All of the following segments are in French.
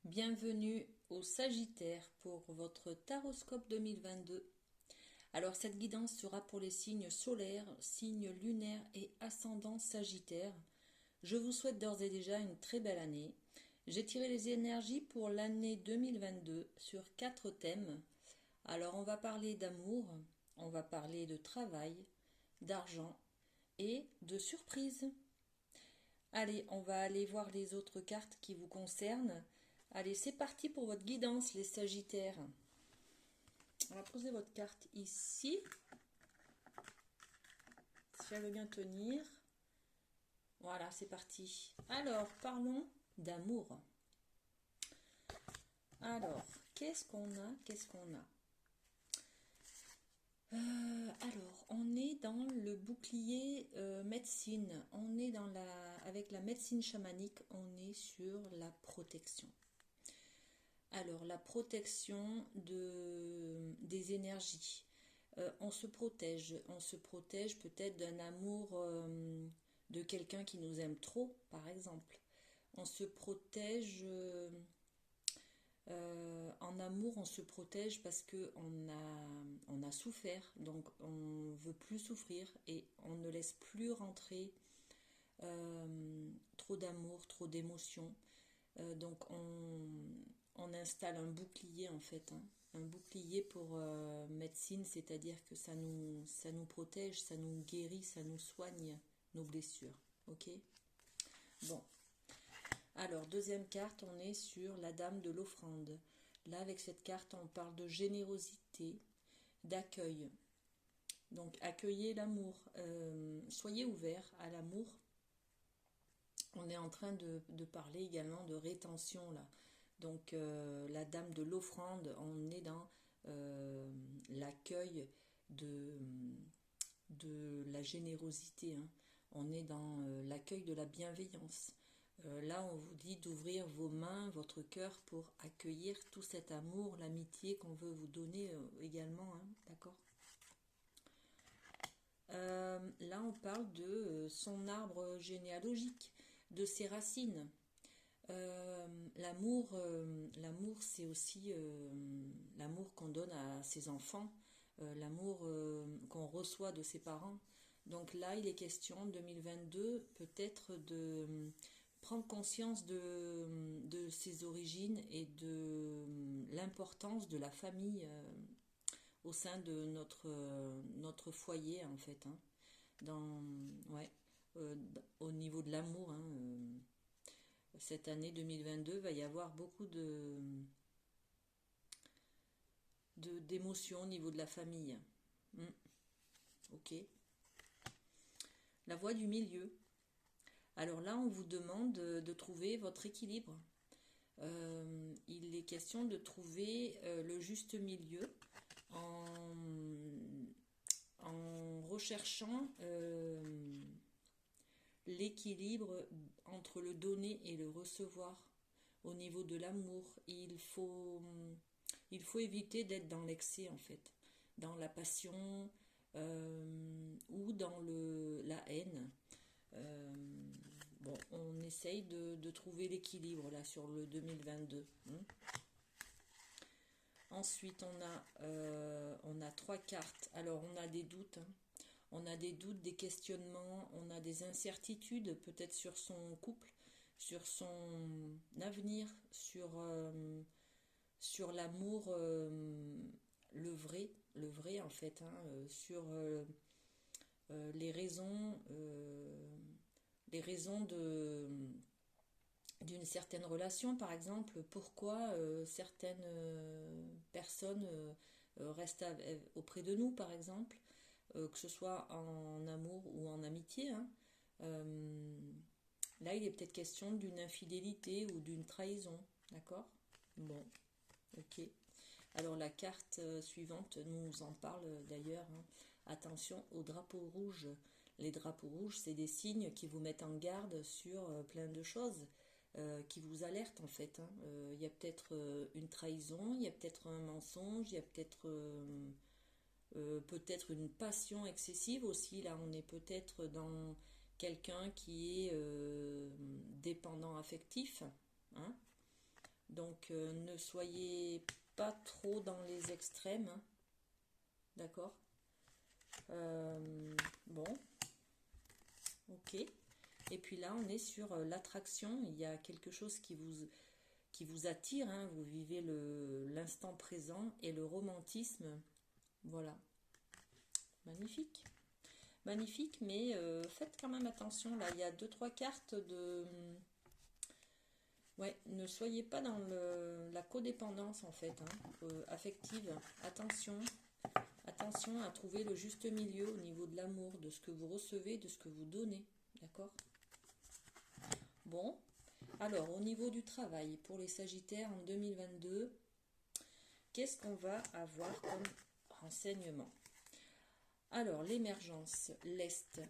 Bienvenue au Sagittaire pour votre Taroscope 2022. Alors cette guidance sera pour les signes solaires, signes lunaires et ascendant Sagittaire. Je vous souhaite d'ores et déjà une très belle année. J'ai tiré les énergies pour l'année 2022 sur 4 thèmes. Alors on va parler d'amour, on va parler de travail, d'argent et de surprise. Allez, on va aller voir les autres cartes qui vous concernent. Allez, c'est parti pour votre guidance, les Sagittaires. On va poser votre carte ici. Si elle veut bien tenir. Voilà, c'est parti. Alors, parlons d'amour. Alors, qu'est-ce qu'on a? Alors, on est dans le bouclier médecine. On est avec la médecine chamanique, on est sur la protection. Alors, la protection des énergies. On se protège peut-être d'un amour de quelqu'un qui nous aime trop, par exemple. On se protège en amour, on se protège parce que on a souffert, donc on veut plus souffrir et on ne laisse plus rentrer trop d'amour, trop d'émotions. Donc on installe un bouclier en fait, hein. Un bouclier pour médecine, c'est-à-dire que ça nous protège, ça nous guérit, ça nous soigne nos blessures. Ok. Bon. Alors, deuxième carte, on est sur la dame de l'offrande. Là, avec cette carte, on parle de générosité, d'accueil. Donc, accueillez l'amour. Soyez ouverts à l'amour. On est en train de parler également de rétention là. Donc la dame de l'offrande, on est dans l'accueil de la générosité, hein. On est dans l'accueil de la bienveillance. Là, on vous dit d'ouvrir vos mains, votre cœur pour accueillir tout cet amour, l'amitié qu'on veut vous donner également, hein, d'accord. Là, on parle de son arbre généalogique, de ses racines. L'amour, c'est aussi l'amour qu'on donne à ses enfants, l'amour qu'on reçoit de ses parents. Donc là, il est question, 2022, peut-être de prendre conscience de ses origines et de l'importance de la famille au sein de notre foyer, en fait, hein. Ouais, au niveau de l'amour, hein, cette année 2022 va y avoir beaucoup d'émotions au niveau de la famille. Ok. La voie du milieu. Alors là, on vous demande de trouver votre équilibre. Il est question de trouver le juste milieu en, en recherchant l'équilibre entre le donner et le recevoir. Au niveau de l'amour, il faut éviter d'être dans l'excès en fait, dans la passion ou dans la haine. Euh, bon, on essaye de trouver l'équilibre là sur le 2022. Ensuite, on a trois cartes. Alors, on a des doutes, hein. On a des doutes, des questionnements, on a des incertitudes peut-être sur son couple, sur son avenir, sur l'amour, le vrai en fait, hein, sur les raisons d'une certaine relation, par exemple, pourquoi certaines personnes restent auprès de nous, par exemple, que ce soit en amour ou en amitié, hein. Euh, Là, il est peut-être question d'une infidélité ou d'une trahison, d'accord? Bon, ok. Alors la carte suivante nous en parle d'ailleurs, hein. Attention aux drapeaux rouges. Les drapeaux rouges, c'est des signes qui vous mettent en garde sur plein de choses, qui vous alertent en fait, hein. Il y a peut-être une trahison, il y a peut-être un mensonge, il y a peut-être une passion excessive aussi. Là, on est peut-être dans quelqu'un qui est dépendant affectif, hein. Donc ne soyez pas trop dans les extrêmes, hein. D'accord. Bon, ok. Et puis là, on est sur l'attraction. Il y a quelque chose qui vous attire, hein. Vous vivez l'instant présent et le romantisme. Voilà. Magnifique. Magnifique, mais faites quand même attention. Là, il y a deux, trois cartes de... Ouais, ne soyez pas dans la codépendance, en fait, hein, affective. Attention. Attention à trouver le juste milieu au niveau de l'amour, de ce que vous recevez, de ce que vous donnez. D'accord? Bon. Alors, au niveau du travail, pour les Sagittaires en 2022, qu'est-ce qu'on va avoir comme renseignement? Alors, l'émergence, l'Est.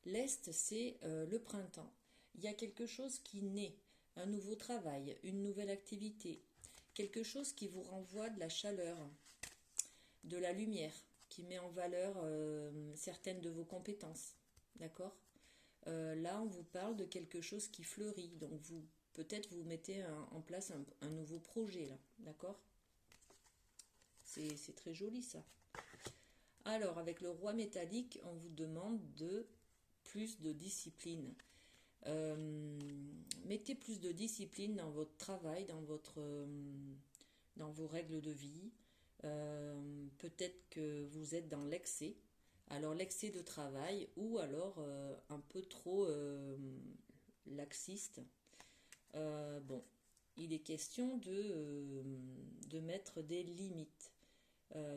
L'Est, c'est le printemps. Il y a quelque chose qui naît, un nouveau travail, une nouvelle activité, quelque chose qui vous renvoie de la chaleur, de la lumière, qui met en valeur certaines de vos compétences. D'accord? Là, on vous parle de quelque chose qui fleurit. Donc, peut-être vous mettez en place un nouveau projet, là. D'accord? C'est très joli, ça. Alors, avec le roi métallique, on vous demande plus de discipline. Mettez plus de discipline dans votre travail, dans vos règles de vie. Peut-être que vous êtes dans l'excès. Alors, l'excès de travail ou alors un peu trop laxiste. Bon, il est question de mettre des limites.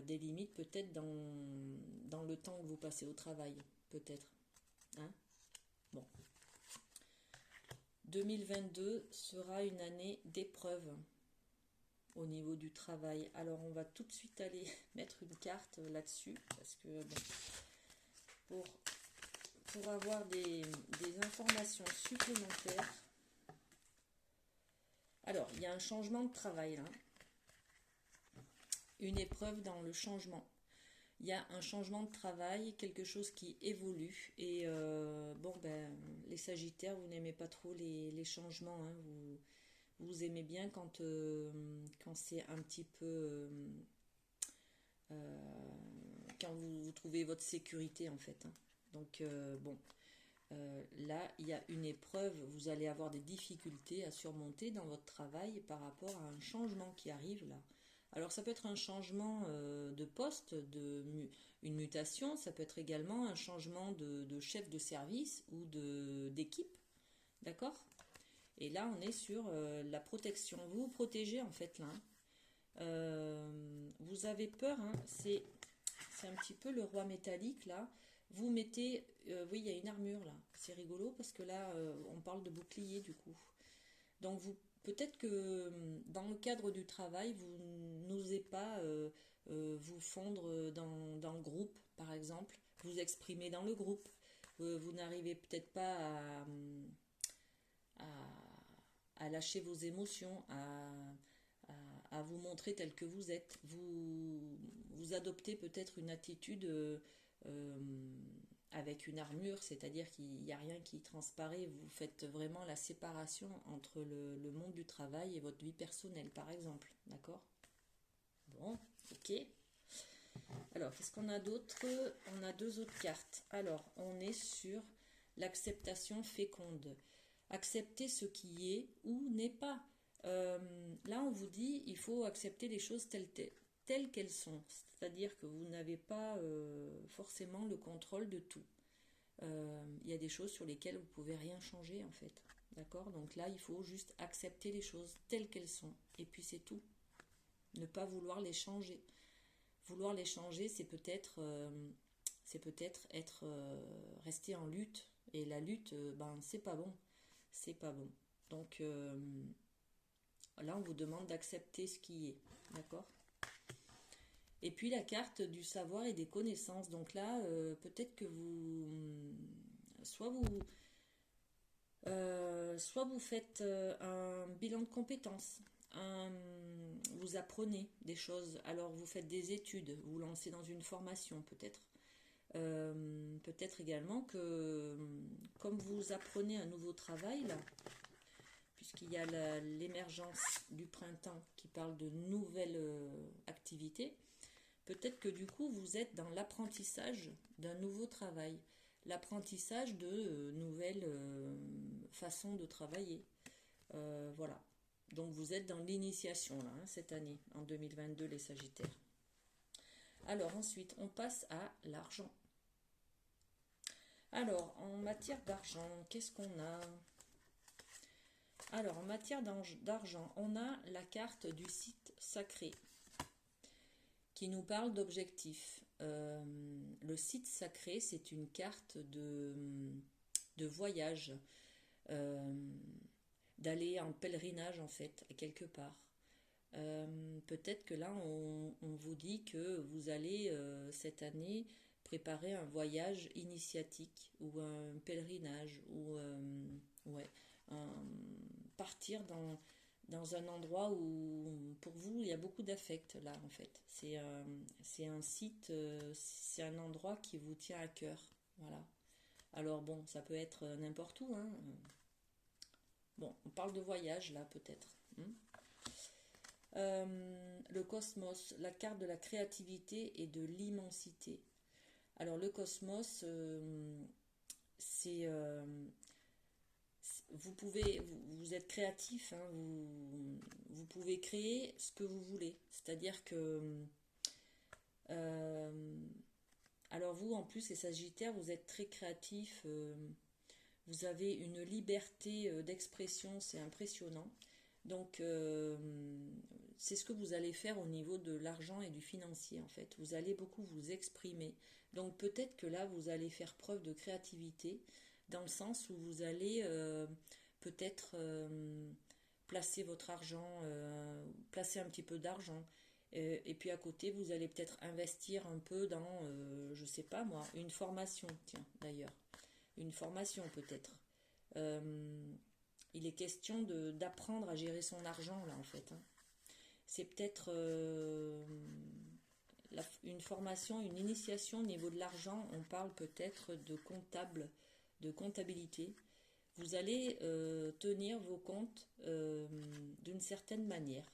Des limites peut-être dans le temps que vous passez au travail, peut-être. Hein? Bon. 2022 sera une année d'épreuve au niveau du travail. Alors on va tout de suite aller mettre une carte là-dessus, parce que bon, pour avoir des informations supplémentaires. Alors, il y a un changement de travail là. Une épreuve dans le changement. Il y a un changement de travail, quelque chose qui évolue. Et bon, les Sagittaires, vous n'aimez pas trop les changements. Hein. Vous aimez bien quand c'est un petit peu... quand vous trouvez votre sécurité, en fait. Hein. Donc, bon, là, il y a une épreuve. Vous allez avoir des difficultés à surmonter dans votre travail par rapport à un changement qui arrive là. Alors ça peut être un changement de poste, une mutation, ça peut être également un changement de chef de service ou d'équipe, d'accord? Et là on est sur la protection, vous vous protégez en fait là. Vous avez peur, hein, c'est un petit peu le roi métallique là. Vous mettez, oui il y a une armure là, c'est rigolo parce que là on parle de bouclier du coup. Donc peut-être que dans le cadre du travail, vous n'osez pas vous fondre dans le groupe, par exemple, vous exprimer dans le groupe. Vous n'arrivez peut-être pas à lâcher vos émotions, à vous montrer tel que vous êtes. Vous adoptez peut-être une attitude avec une armure, c'est-à-dire qu'il n'y a rien qui transparaît. Vous faites vraiment la séparation entre le monde du travail et votre vie personnelle, par exemple. D'accord? Bon, ok. Alors, qu'est-ce qu'on a d'autre? On a deux autres cartes. Alors, on est sur l'acceptation féconde. Accepter ce qui est ou n'est pas. Là, on vous dit, il faut accepter les choses telles qu'elles sont. C'est-à-dire que vous n'avez pas forcément le contrôle de tout. Il y a des choses sur lesquelles vous ne pouvez rien changer, en fait. D'accord? Donc là, il faut juste accepter les choses telles qu'elles sont. Et puis, c'est tout. Ne pas vouloir les changer. Vouloir les changer, c'est peut-être être rester en lutte. Et la lutte, c'est pas bon. C'est pas bon. Donc là, on vous demande d'accepter ce qui est. D'accord? Et puis la carte du savoir et des connaissances. Donc là, peut-être que soit vous faites un bilan de compétences. Vous apprenez des choses. Alors vous faites des études, vous lancez dans une formation peut-être. Peut-être également que comme vous apprenez un nouveau travail là, puisqu'il y a l'émergence du printemps qui parle de nouvelles activités. Peut-être que du coup, vous êtes dans l'apprentissage d'un nouveau travail, l'apprentissage de nouvelles façons de travailler. Voilà. Donc vous êtes dans l'initiation là, hein, cette année, en 2022, les Sagittaires. Alors ensuite, on passe à l'argent. Alors, en matière d'argent, qu'est-ce qu'on a? Alors, en matière d'argent, on a la carte du site sacré qui nous parle d'objectifs. Le site sacré, c'est une carte de voyage, d'aller en pèlerinage en fait, quelque part. Peut-être que là, on vous dit que vous allez cette année préparer un voyage initiatique ou un pèlerinage ou ouais, partir dans un endroit où pour vous il y a beaucoup d'affect là en fait. C'est un site, c'est un endroit qui vous tient à cœur. Voilà. Alors bon, ça peut être n'importe où, hein. Bon, on parle de voyage là peut-être. Le cosmos, la carte de la créativité et de l'immensité. Alors le cosmos, c'est vous êtes créatif, hein, vous pouvez créer ce que vous voulez. C'est-à-dire que alors vous en plus les Sagittaires, vous êtes très créatif, vous avez une liberté d'expression, c'est impressionnant. Donc, c'est ce que vous allez faire au niveau de l'argent et du financier, en fait. Vous allez beaucoup vous exprimer. Donc, peut-être que là, vous allez faire preuve de créativité, dans le sens où vous allez peut-être placer votre argent, placer un petit peu d'argent. Et puis à côté, vous allez peut-être investir un peu dans, je sais pas moi, une formation, tiens, d'ailleurs. Une formation peut-être. Il est question d'apprendre à gérer son argent là en fait, hein. C'est peut-être une formation, une initiation au niveau de l'argent. On parle peut-être de comptabilité. Vous allez tenir vos comptes d'une certaine manière.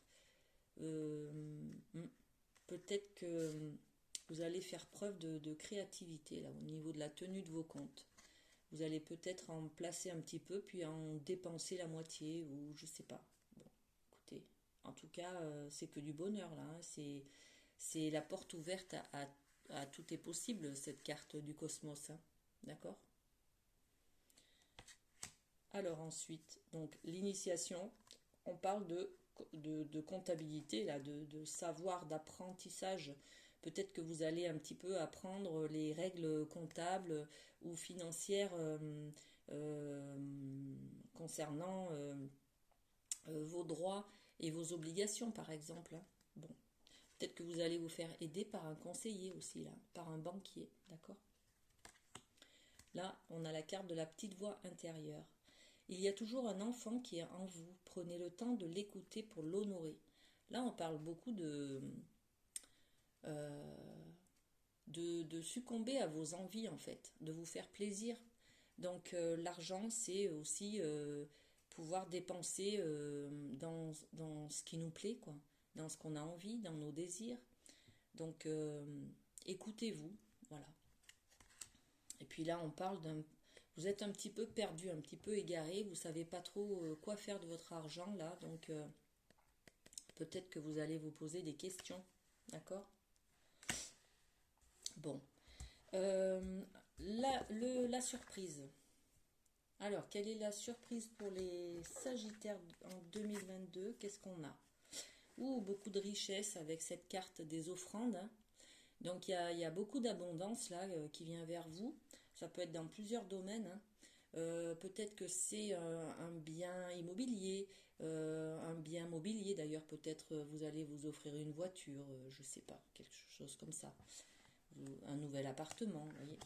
Peut-être que vous allez faire preuve de créativité là au niveau de la tenue de vos comptes. Vous allez peut-être en placer un petit peu, puis en dépenser la moitié, ou je sais pas. Bon, écoutez, en tout cas, c'est que du bonheur là, hein. C'est la porte ouverte à tout est possible, cette carte du cosmos, hein. D'accord? Alors ensuite, donc l'initiation, on parle de comptabilité, là, de savoir, d'apprentissage. Peut-être que vous allez un petit peu apprendre les règles comptables ou financières concernant vos droits et vos obligations, par exemple, hein. Bon, peut-être que vous allez vous faire aider par un conseiller aussi, là, par un banquier, d'accord? Là, on a la carte de la petite voix intérieure. Il y a toujours un enfant qui est en vous. Prenez le temps de l'écouter pour l'honorer. Là, on parle beaucoup euh, de succomber à vos envies, en fait, de vous faire plaisir. Donc, l'argent, c'est aussi pouvoir dépenser dans ce qui nous plaît, quoi, dans ce qu'on a envie, dans nos désirs. Donc, écoutez-vous, voilà. Et puis là, on parle d'un... Vous êtes un petit peu perdu, un petit peu égaré, vous savez pas trop quoi faire de votre argent là, donc peut-être que vous allez vous poser des questions, d'accord? Bon, la surprise. Alors, quelle est la surprise pour les Sagittaires en 2022? Qu'est-ce qu'on a? Ouh, beaucoup de richesse avec cette carte des offrandes, hein. Donc il y a beaucoup d'abondance là qui vient vers vous. Ça peut être dans plusieurs domaines, hein. Peut-être que c'est un bien immobilier, un bien mobilier d'ailleurs. Peut-être vous allez vous offrir une voiture, je sais pas, quelque chose comme ça. Un nouvel appartement, vous voyez.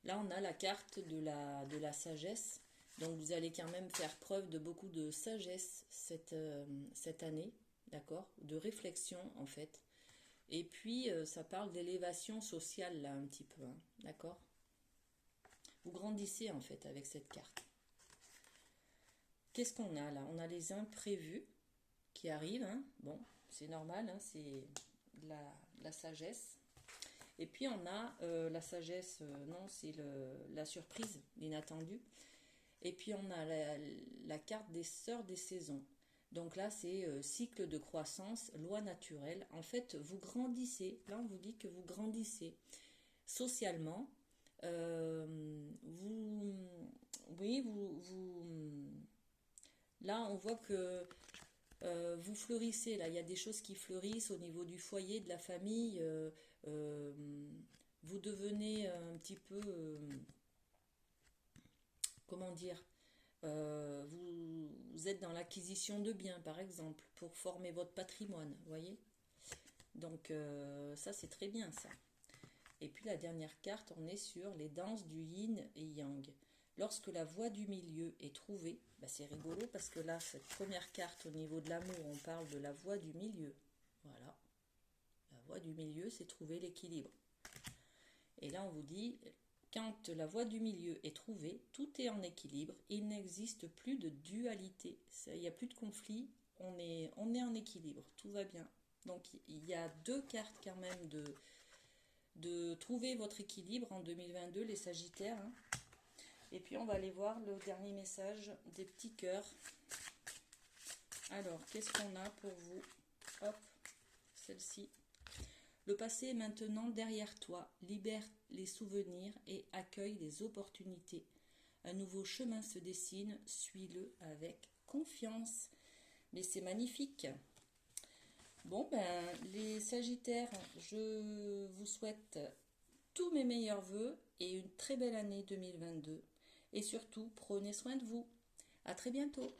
Là on a la carte de la sagesse. Donc vous allez quand même faire preuve de beaucoup de sagesse cette année, d'accord? De réflexion en fait. Et puis, ça parle d'élévation sociale, là, un petit peu, hein, d'accord? Vous grandissez, en fait, avec cette carte. Qu'est-ce qu'on a là? On a les imprévus qui arrivent, hein. Bon, c'est normal, hein, c'est la sagesse. Et puis on a la sagesse, non, c'est la surprise, l'inattendu. Et puis on a la carte des sœurs des saisons. Donc là, c'est cycle de croissance, loi naturelle. En fait, vous grandissez. Là, on vous dit que vous grandissez socialement. Vous, oui, là, on voit que vous fleurissez. Là, il y a des choses qui fleurissent au niveau du foyer, de la famille. Euh, vous devenez un petit peu, comment dire, vous êtes dans l'acquisition de biens, par exemple, pour former votre patrimoine, vous voyez. Donc ça, c'est très bien, ça. Et puis la dernière carte, on est sur les danses du yin et yang. Lorsque la voie du milieu est trouvée, bah c'est rigolo parce que là, cette première carte au niveau de l'amour, on parle de la voie du milieu. Voilà. La voie du milieu, c'est trouver l'équilibre. Et là, on vous dit, quand la voie du milieu est trouvée, tout est en équilibre. Il n'existe plus de dualité. Il n'y a plus de conflit. On est en équilibre. Tout va bien. Donc, il y a deux cartes quand même de trouver votre équilibre en 2022, les Sagittaires. Hein. Et puis, on va aller voir le dernier message des petits cœurs. Alors, qu'est-ce qu'on a pour vous? Hop, celle-ci. Le passé est maintenant derrière toi, libère les souvenirs et accueille les opportunités. Un nouveau chemin se dessine, suis-le avec confiance. Mais c'est magnifique. Bon, ben, les Sagittaires, je vous souhaite tous mes meilleurs vœux et une très belle année 2022. Et surtout, prenez soin de vous. À très bientôt.